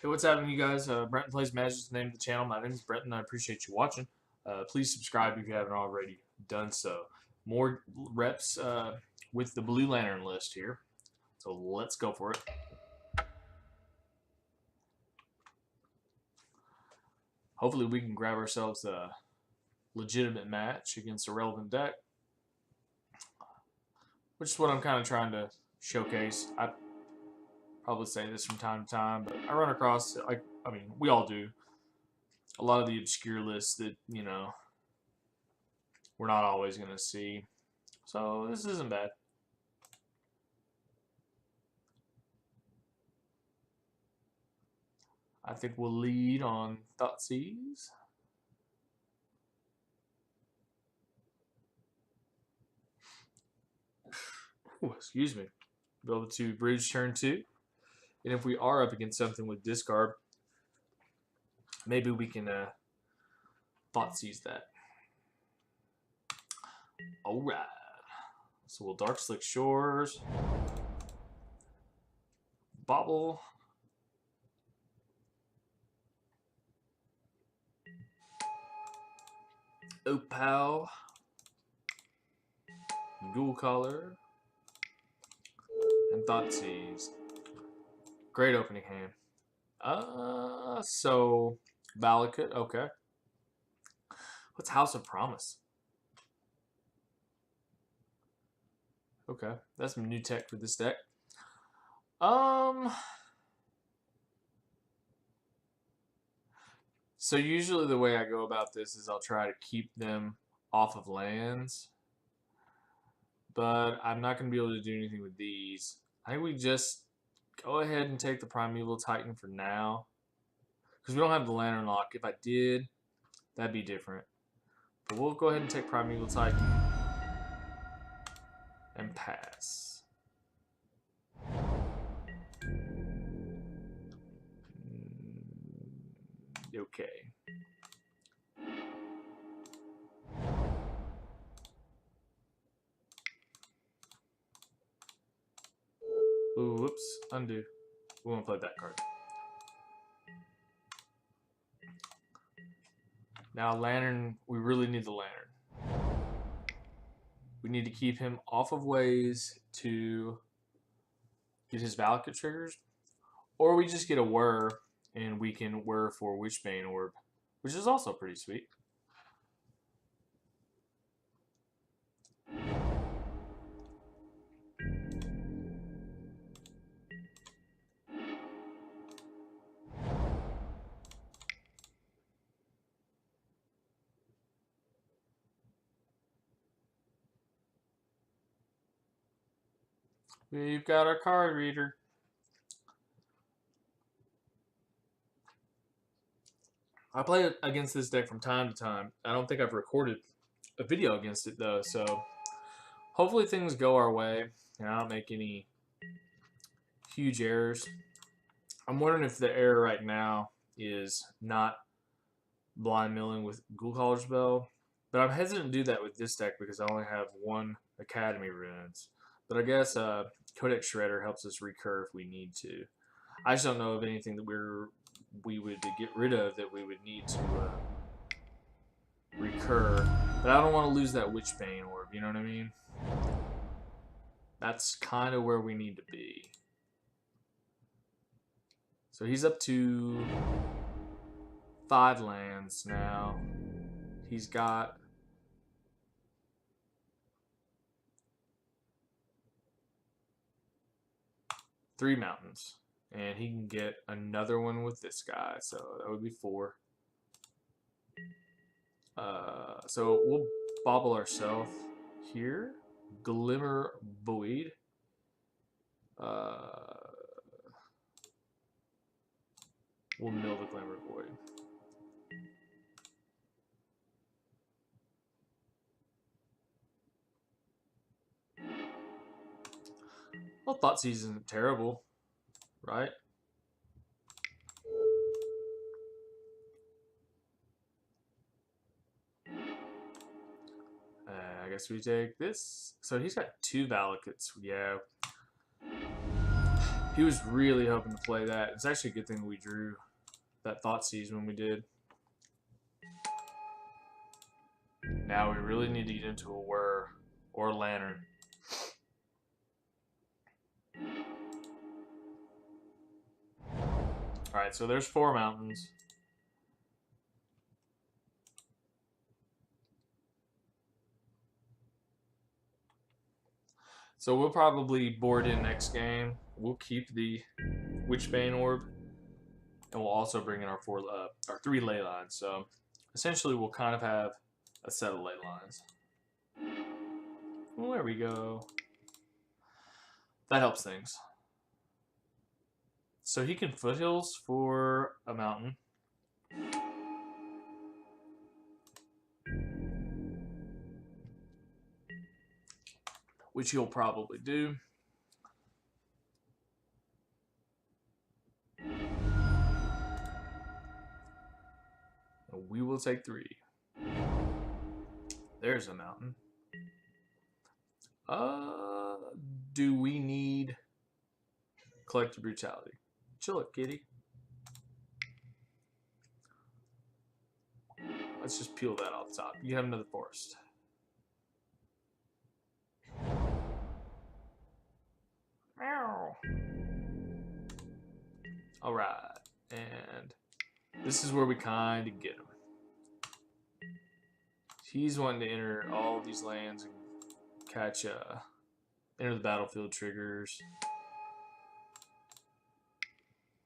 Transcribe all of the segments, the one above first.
Hey, what's happening, you guys? Brenton Plays Magic is the name of the channel. My name is Brenton. I appreciate you watching. Please subscribe if you haven't already done so. More reps with the Blue Lantern list here. So let's go for it. Hopefully we can grab ourselves a legitimate match against a relevant deck, which is what I'm kind of trying to showcase. I probably say this from time to time, but I run across, we all do, a lot of the obscure lists that, we're not always going to see. So this isn't bad. I think we'll lead on Thoughtseize. Excuse me. Be able to bridge turn 2. And if we are up against something with discard, maybe we can Thoughtseize that. Alright. So we'll Dark Slick Shores. Bobble. Opal. Ghoul Collar. And Thoughtseize. Great opening hand. So Valakut, okay. What's House of Promise? Okay, that's some new tech for this deck. So usually the way I go about this is I'll try to keep them off of lands, but I'm not going to be able to do anything with these. I think we just go ahead and take the Primeval Titan for now, because we don't have the Lantern Lock. If I did, that'd be different. But we'll go ahead and take Primeval Titan and pass. Okay. Ooh, whoops. Undo. We won't play that card. Now, Lantern, we really need the Lantern. We need to keep him off of ways to get his Valakut triggers, or we just get a Whir and we can Whir for Witchbane Orb, which is also pretty sweet. We've got our card reader. I play against this deck from time to time. I don't think I've recorded a video against it though, so hopefully things go our way and I don't make any huge errors. I'm wondering if the error right now is not blind milling with Ghoul Collar Spell, but I'm hesitant to do that with this deck because I only have one Academy runes. But I guess Codex Shredder helps us recur if we need to. I just don't know of anything that we would get rid of that we would need to recur. But I don't want to lose that Witchbane Orb, you know what I mean? That's kind of where we need to be. So he's up to 5 lands now. He's got three mountains. And he can get another one with this guy. So that would be 4. So we'll bobble ourselves here. Glimmer Void. We'll mill the Glimmer Void. Well, Thoughtseize isn't terrible, right? I guess we take this. So he's got 2 Valakuts. Yeah. He was really hoping to play that. It's actually a good thing we drew that Thoughtseize when we did. Now we really need to get into a Whir or a Lantern. Alright, so there's 4 mountains. So we'll probably board in next game. We'll keep the Witchbane Orb, and we'll also bring in our 3 ley lines. So essentially, we'll kind of have a set of ley lines. Well, there we go. That helps things. So he can foothills for a mountain. Which he'll probably do. We will take 3. There's a mountain. Do we need Collective Brutality? Chill it, kitty. Let's just peel that off the top. You have another forest. Meow. Alright, and this is where we kind of get him. He's wanting to enter all these lands and catch, enter the battlefield triggers.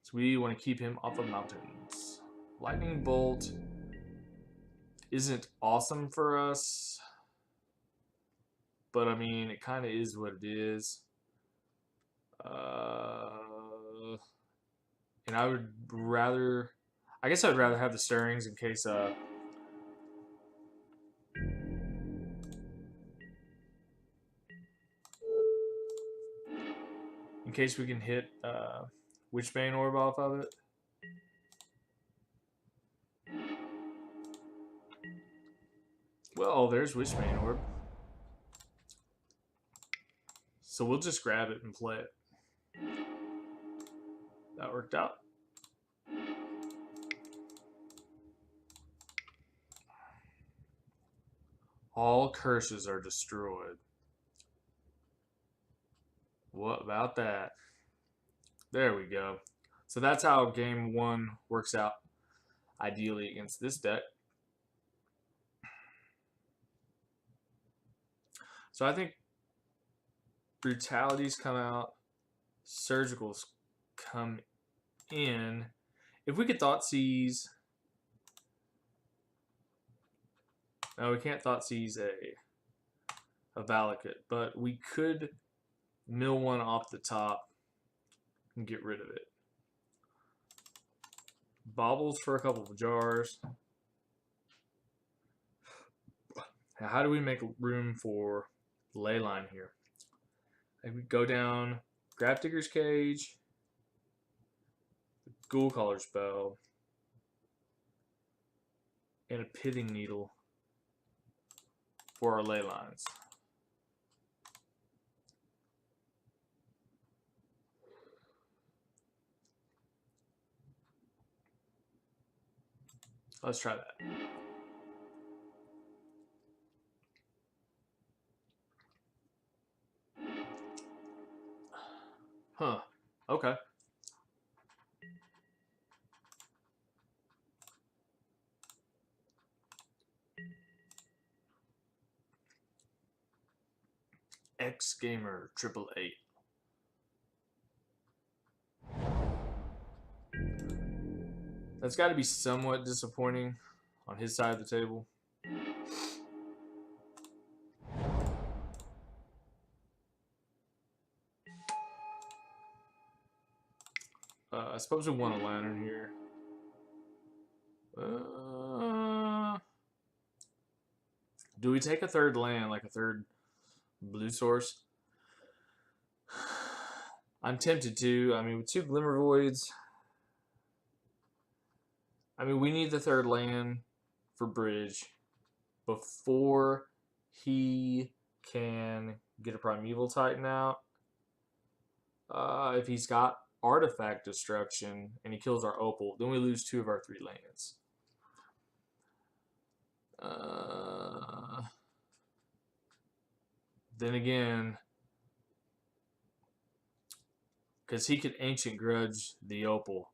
So we want to keep him off of mountains. Lightning Bolt isn't awesome for us, but I mean, it kind of is what it is. And I would rather, I guess I'd rather have the Stirrings in case, we can hit Witchbane Orb off of it. Well, there's Witchbane Orb. So we'll just grab it and play it. That worked out. All curses are destroyed. What about that? There we go. So that's how game 1 works out ideally against this deck. So I think Brutalities come out, Surgicals come in. If we could Thoughtseize, no, we can't Thoughtseize a Valakut, but we could mill one off the top and get rid of it. Baubles for a couple of jars. Now, how do we make room for Leyline here? Like we go down, Grafdigger's Cage, Ghoul Caller's Bow, and a Pithing Needle for our ley lines. Let's try that. Huh. Okay. X Gamer 888. That's got to be somewhat disappointing on his side of the table. I suppose we want a Lantern here. Do we take a third land, like a third blue source? I'm tempted to. I mean, with 2 Glimmer Voids, I mean, we need the third land for bridge before he can get a Primeval Titan out. If he's got artifact destruction and he kills our opal, then we lose 2 of our 3 lands. Then again, because he could Ancient Grudge the opal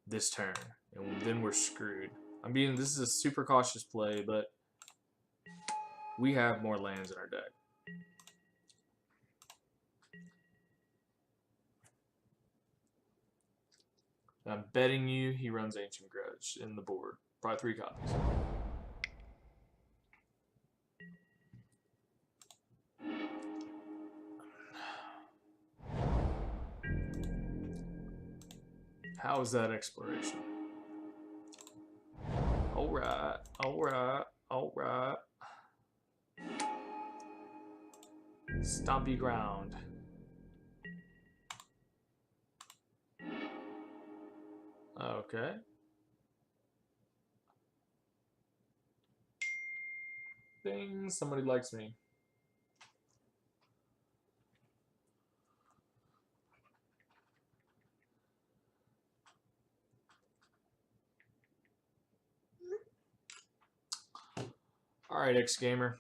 this turn, and then we're screwed. I mean, this is a super cautious play, but we have more lands in our deck. I'm betting you he runs Ancient Grudge in the board. Probably 3 copies. How is that exploration? Alright, alright, alright. Stompy ground. Okay. Ding, somebody likes me. Alright, X-Gamer.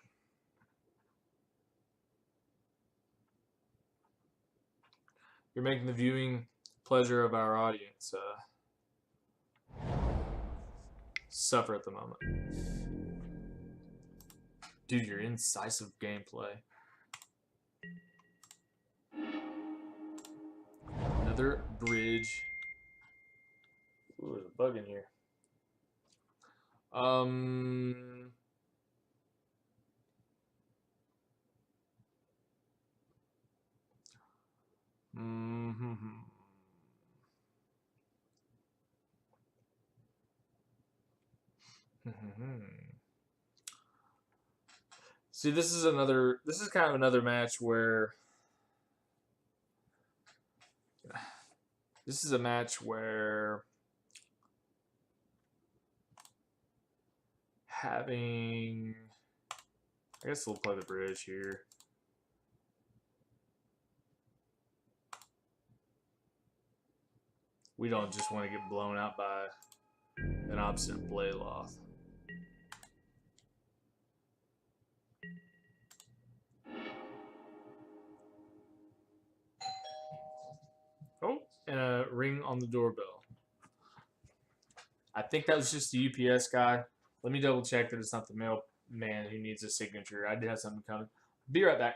You're making the viewing pleasure of our audience suffer at the moment. Dude, your incisive gameplay. Another bridge. Ooh, there's a bug in here. See, this is kind of another match where this is a match where having, I guess we'll play the bridge here. We don't just want to get blown out by an obstinate Blayloth. Oh, and a ring on the doorbell. I think that was just the UPS guy. Let me double check that it's not the mailman who needs a signature. I did have something coming. Be right back.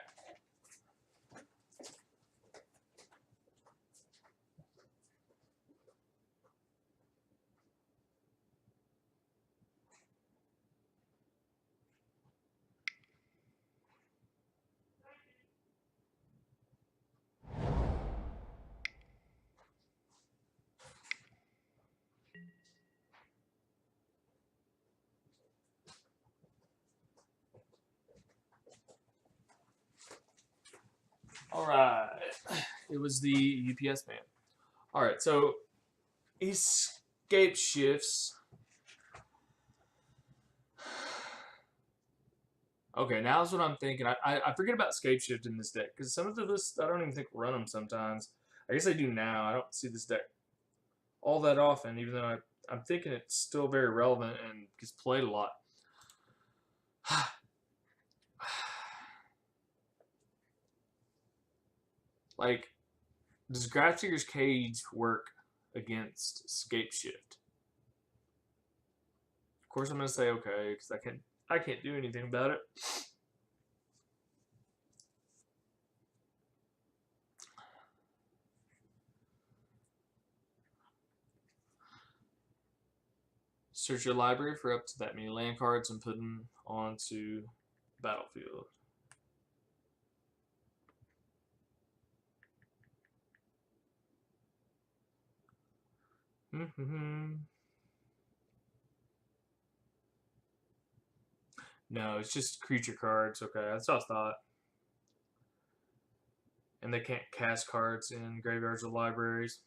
All right. It was the UPS man. All right, so he Scapeshifts. Okay, now's what I'm thinking. I forget about Scapeshift in this deck because some of the lists I don't even think run them sometimes. I guess I do now. I don't see this deck all that often, even though I'm thinking it's still very relevant and gets played a lot. Like, does Grafdigger's Cage work against Scapeshift? Of course, I'm gonna say okay because I can't do anything about it. Search your library for up to that many land cards and put them onto battlefield. No, it's just creature cards. Okay, that's what I thought. And they can't cast cards in graveyards or libraries.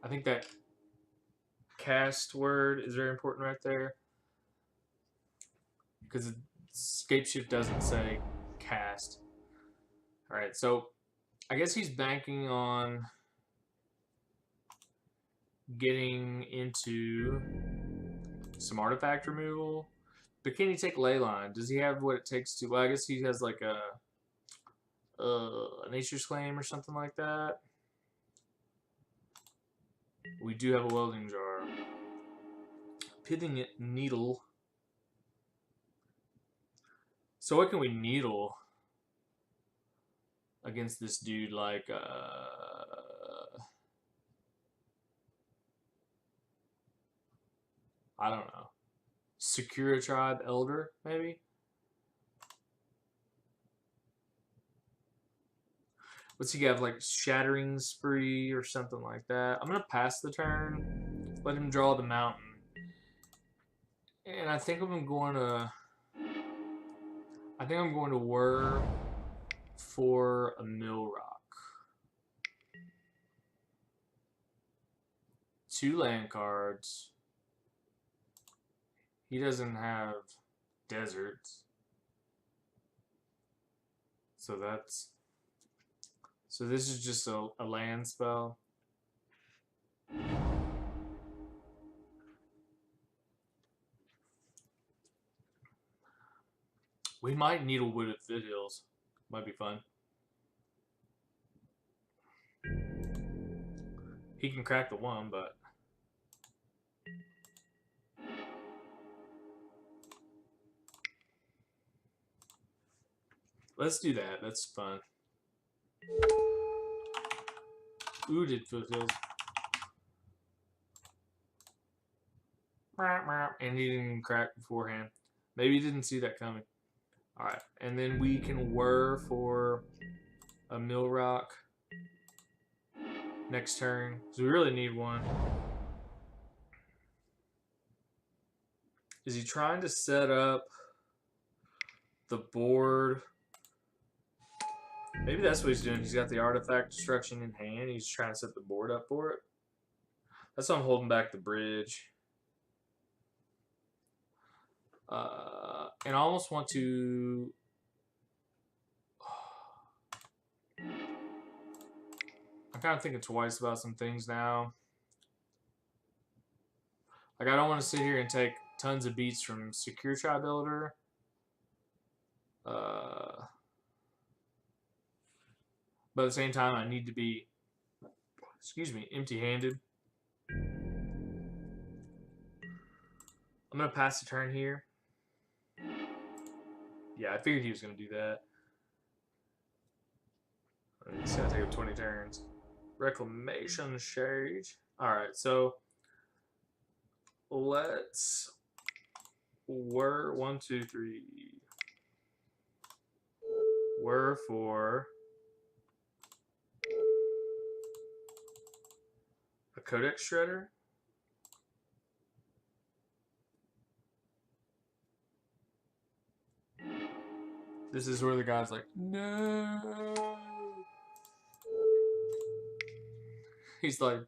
I think that cast word is very important right there. Because Scapeshift doesn't say cast. Alright, so I guess he's banking on getting into some artifact removal. But can he take Leyline? Does he have what it takes to... Well, I guess he has like a Nature's Claim or something like that. We do have a welding jar. Pithing needle. So what can we needle against this dude? Like, I don't know. Secure Tribe Elder, maybe? What's he have? Like Shattering Spree or something like that. I'm gonna pass the turn. Let him draw the mountain. And I think I'm going to whir for a Mill Rock. 2 land cards. He doesn't have deserts. So this is just a land spell. We might Needlewood at Foothills. Might be fun. He can crack the 1, but... Let's do that. That's fun. Ooh, did Foothills. And he didn't crack beforehand. Maybe he didn't see that coming. Alright, and then we can whir for a Mill Rock next turn. So we really need one. Is he trying to set up the board? Maybe that's what he's doing. He's got the artifact destruction in hand. He's trying to set the board up for it. That's why I'm holding back the bridge. And I almost want to... I'm kind of thinking twice about some things now. Like, I don't want to sit here and take tons of beats from Secure Tribe Builder. But at the same time, I need to be, empty-handed. I'm going to pass the turn here. Yeah, I figured he was going to do that. He's going to take up 20 turns. Reclamation Shade. Alright, so let's whir 1, 2, 3. Whir for a Codex Shredder. This is where the guy's like, no. He's like,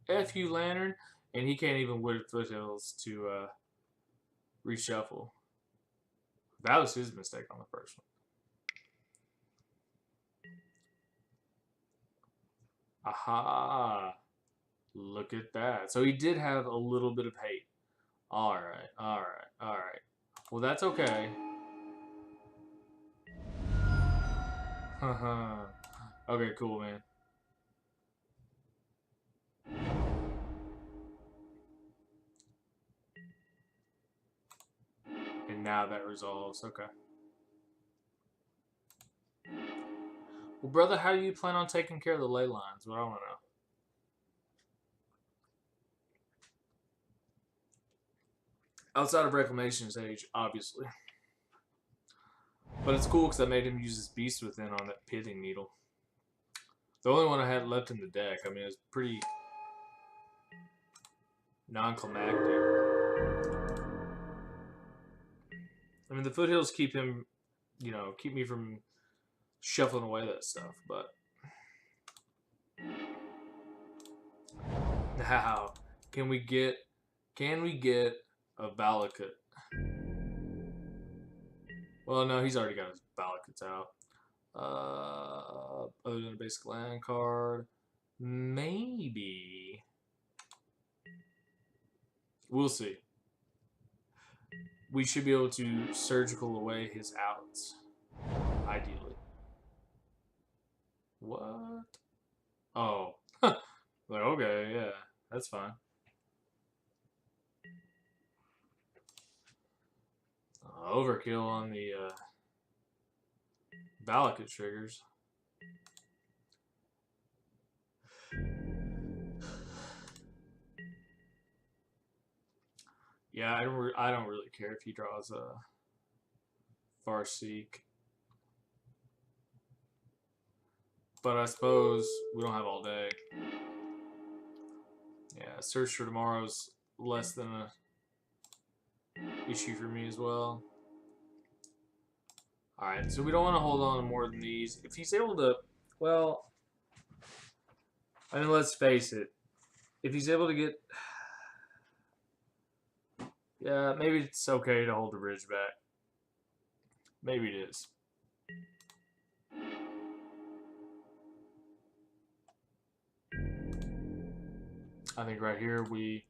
F you, Lantern. And he can't even Wooded Foothills to reshuffle. That was his mistake on the first one. Aha. Look at that. So he did have a little bit of hate. Alright, alright, alright. Well, that's okay. Okay, cool, man. And now that resolves. Okay. Well, brother, how do you plan on taking care of the ley lines? What I want to know. Outside of Reclamation Sage, obviously. But it's cool because I made him use his Beast Within on that Pithing Needle. The only one I had left in the deck. I mean, it was pretty non-climactic. I mean, the Foothills keep him, you know, keep me from shuffling away that stuff, but... Now, can we get a Valakut? Well, no, he's already got his Balakits out. Other than a basic land card, maybe we'll see. We should be able to surgical away his outs, ideally. What? Oh, like okay, yeah, that's fine. Overkill on the Balakit triggers. Yeah, I don't really care if he draws a Farseek. But I suppose we don't have all day. Yeah, Search for Tomorrow's less than a issue for me as well. Alright, so we don't want to hold on to more than these. If he's able to, well, I mean, let's face it. If he's able to get, yeah, maybe it's okay to hold the bridge back. Maybe it is. I think right here we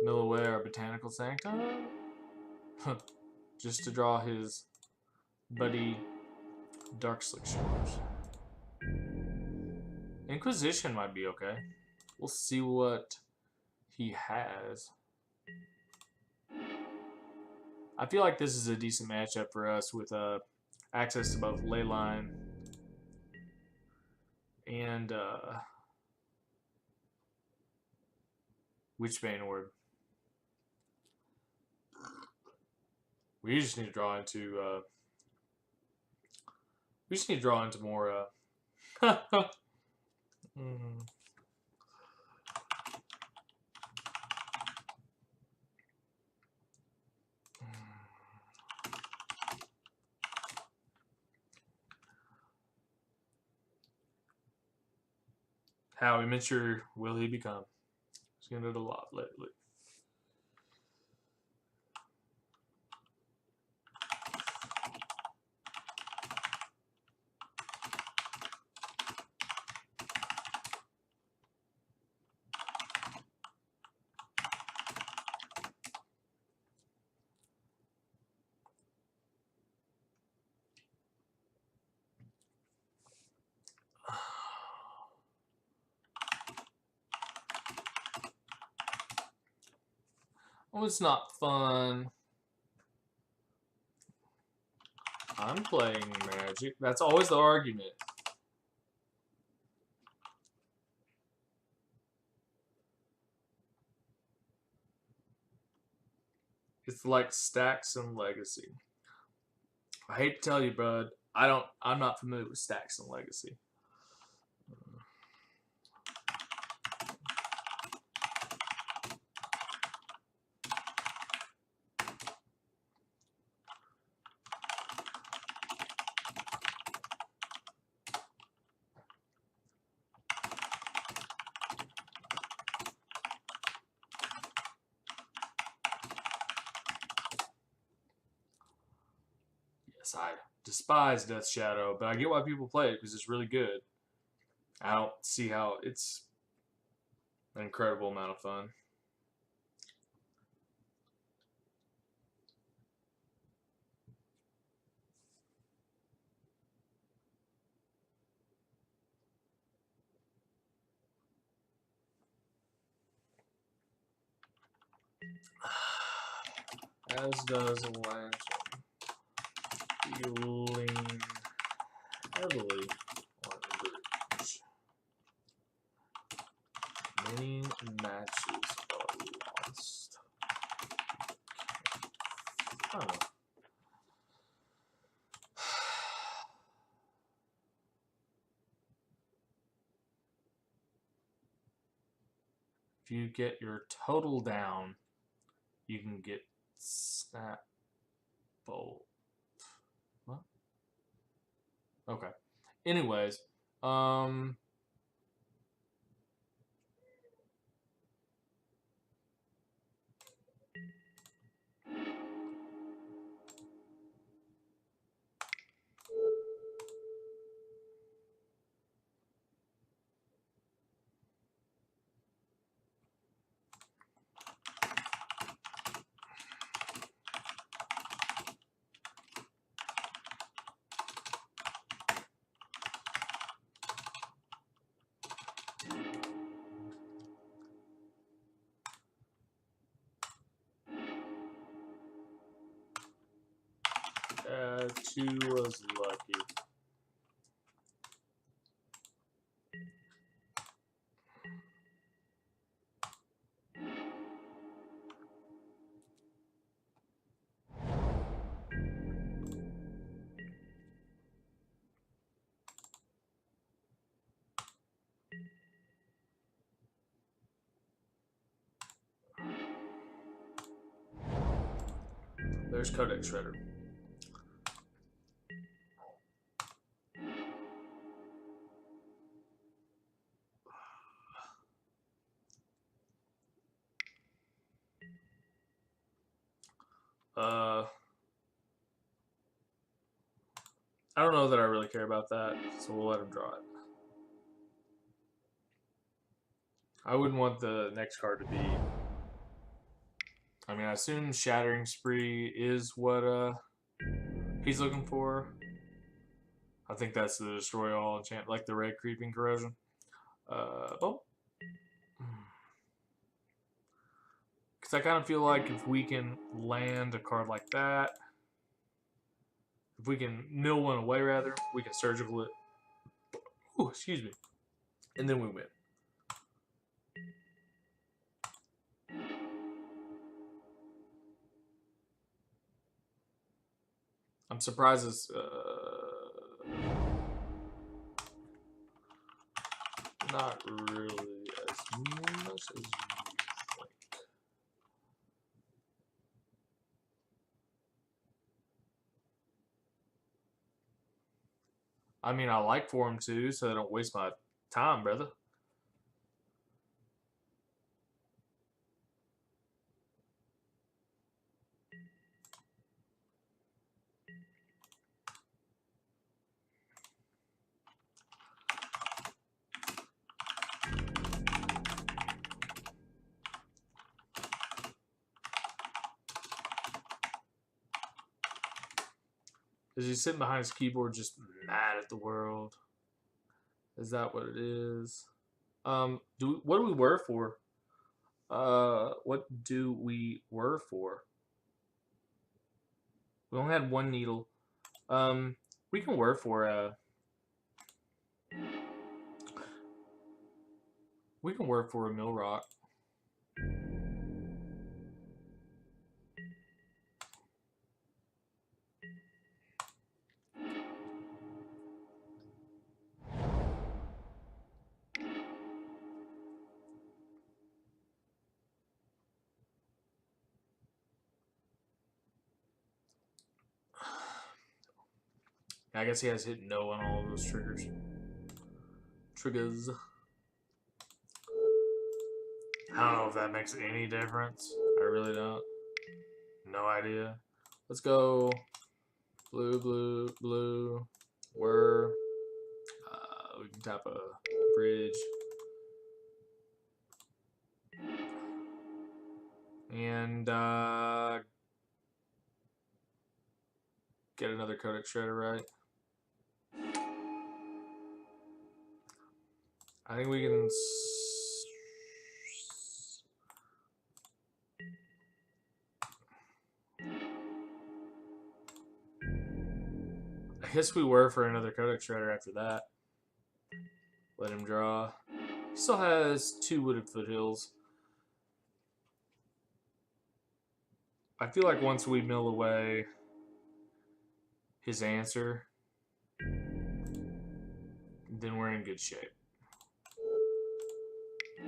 mill away our Botanical Sanctum just to draw his buddy Darkslick Shores. Inquisition might be okay. We'll see what he has. I feel like this is a decent matchup for us with access to both Leyline and Witchbane Orb. We just need to draw into more How immature will he become? He's gonna do a lot lately. Oh, it's not fun. I'm playing Magic. That's always the argument. It's like Stacks and Legacy. I hate to tell you, bud. I'm not familiar with Stacks and Legacy. Yes, I despise Death Shadow, but I get why people play it because it's really good. I don't see how it's an incredible amount of fun. As does Lantern. Feeling heavily on bridge. Many matches are lost. I don't know. If you get your total down, you can get Snap Bolt. What? Okay. Anyways, Two was lucky. There's Codex Shredder. I don't know that I really care about that, so we'll let him draw it. I wouldn't want the next card to be... I mean, I assume Shattering Spree is what he's looking for. I think that's the Destroy All enchant, like the red Creeping Corrosion. Oh. Because I kind of feel like if we can land a card like that, if we can mill one away, rather, we can surgical it. Ooh, excuse me. And then we win. I'm surprised it's not really as much as you think. I mean, I like for him to, so I don't waste my time, brother. Is he sitting behind his keyboard just mad at the world? Is that what it is? What do we whir for? What do we whir for? We only had one needle. We can whir for we can whir for a mill rock. I guess he has hit no on all of those triggers. I don't know if that makes any difference. I really don't. No idea. Let's go blue, blue, blue. Whir. We can tap a bridge. And get another Codex Shredder, right? I think we can... I guess we were for another Codex Shredder after that. Let him draw. He still has 2 Wooded Foothills. I feel like once we mill away his answer, then we're in good shape.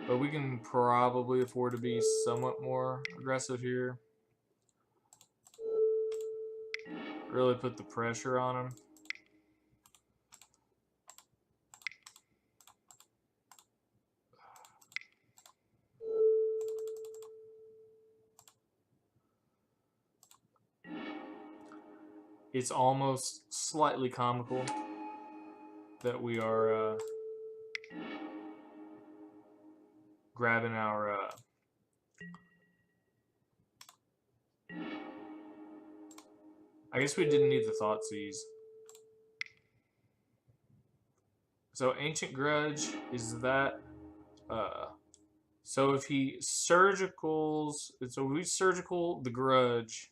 But we can probably afford to be somewhat more aggressive here. Really put the pressure on him. It's almost slightly comical that we are grabbing our I guess we didn't need the Thoughtseize. So Ancient Grudge is that so if he surgicals, so if we surgical the Grudge,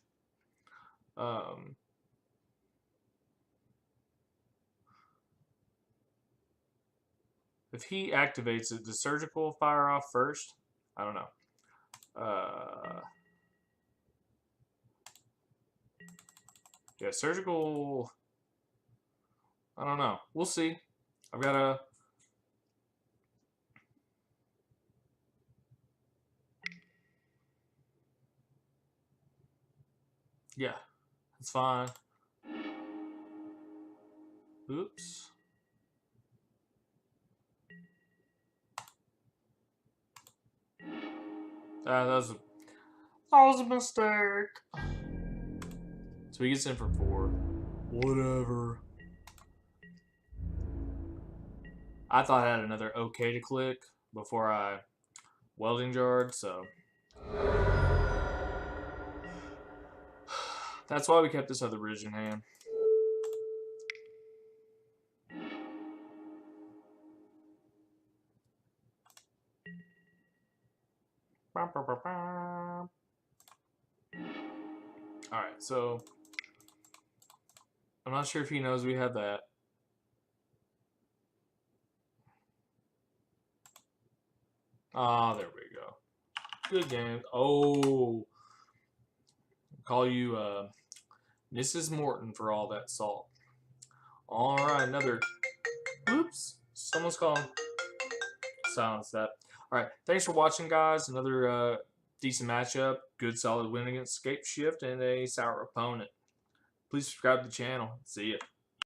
If he activates it, does surgical fire off first? I don't know. Yeah, surgical. I don't know. We'll see. I've got a. Yeah, it's fine. Oops. That was a mistake. So he gets in for 4. Whatever. I thought I had another OK to click before I welding jarred, so that's why we kept this other bridge in hand. Alright, so I'm not sure if he knows we have that. Ah, there we go. Good game. Oh. Call you Mrs. Morton for all that salt. Alright, another. Oops. Someone's calling. Silence that. Alright, thanks for watching, guys. Another decent matchup. Good solid win against Scapeshift and a sour opponent. Please subscribe to the channel. See ya.